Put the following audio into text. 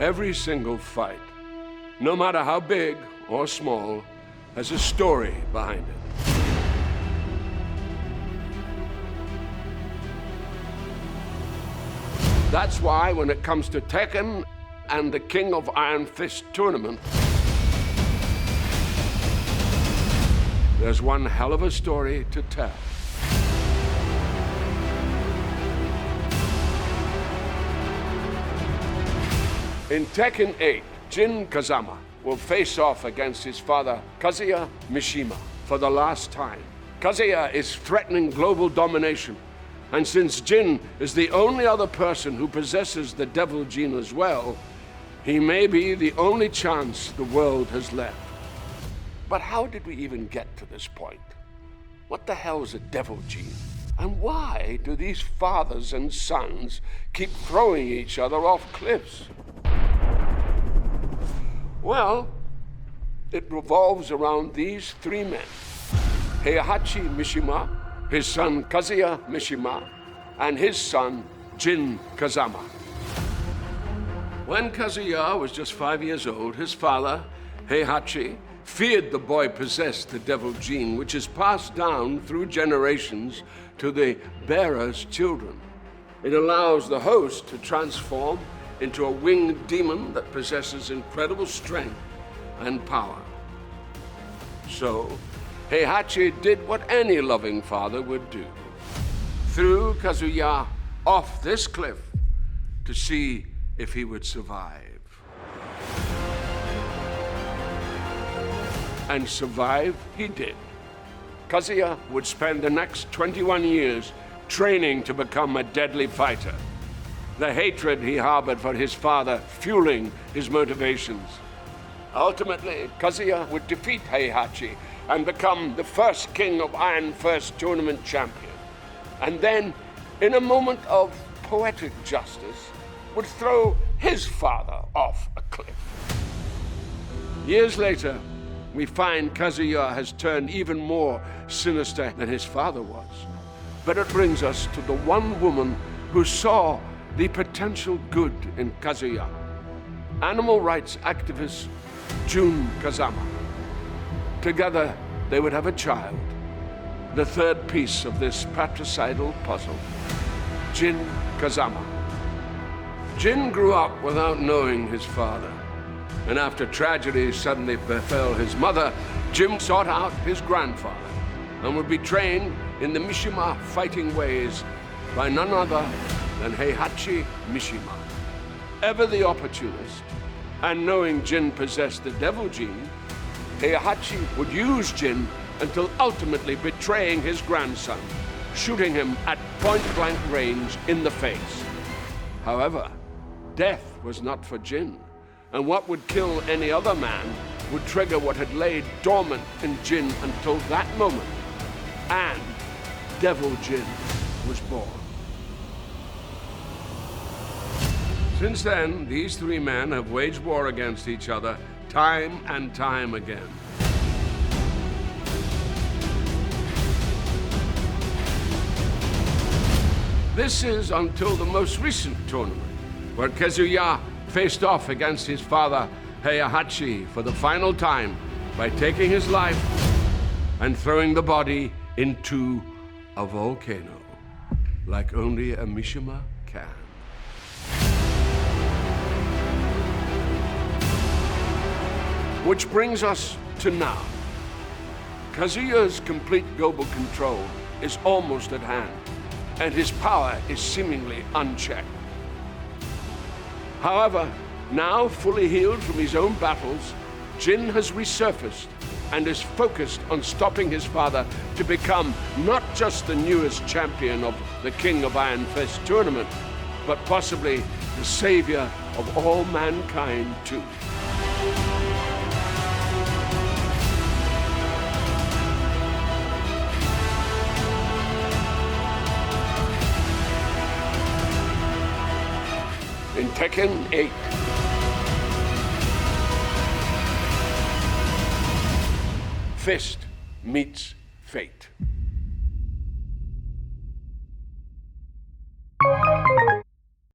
Every single fight, no matter how big or small, has a story behind it. That's why when it comes to Tekken and the King of Iron Fist tournament, there's one hell of a story to tell. In Tekken 8, Jin Kazama will face off against his father, Kazuya Mishima, for the last time. Kazuya is threatening global domination, and since Jin is the only other person who possesses the devil gene as well, he may be the only chance the world has left. But how did we even get to this point? What the hell is a devil gene? And why do these fathers and sons keep throwing each other off cliffs? Well, it revolves around these three men: Heihachi Mishima, his son Kazuya Mishima, and his son Jin Kazama. When Kazuya was just 5 years old, his father, Heihachi, feared the boy possessed the devil gene, which is passed down through generations to the bearer's children. It allows the host to transform into a winged demon that possesses incredible strength and power. So, Heihachi did what any loving father would do: threw Kazuya off this cliff to see if he would survive. And survive he did. Kazuya would spend the next 21 years training to become a deadly fighter, the hatred he harbored for his father fueling his motivations. Ultimately, Kazuya would defeat Heihachi and become the first King of Iron Fist tournament champion. And then, in a moment of poetic justice, would throw his father off a cliff. Years later, we find Kazuya has turned even more sinister than his father was. But it brings us to the one woman who saw the potential good in Kazuya: animal rights activist Jun Kazama. Together, they would have a child, the third piece of this patricidal puzzle: Jin Kazama. Jin grew up without knowing his father, and after tragedy suddenly befell his mother, Jin sought out his grandfather and would be trained in the Mishima fighting ways by none other than Heihachi Mishima. Ever the opportunist, and knowing Jin possessed the devil gene, Heihachi would use Jin until ultimately betraying his grandson, shooting him at point-blank range in the face. However, death was not for Jin, and what would kill any other man would trigger what had laid dormant in Jin until that moment, and Devil Jin was born. Since then, these three men have waged war against each other time and time again. This is until the most recent tournament, where Kazuya faced off against his father, Heihachi, for the final time by taking his life and throwing the body into a volcano, like only a Mishima can. Which brings us to now. Kazuya's complete global control is almost at hand, and his power is seemingly unchecked. However, now fully healed from his own battles, Jin has resurfaced and is focused on stopping his father to become not just the newest champion of the King of Iron Fist tournament, but possibly the savior of all mankind too. In Tekken 8. Fist meets fate.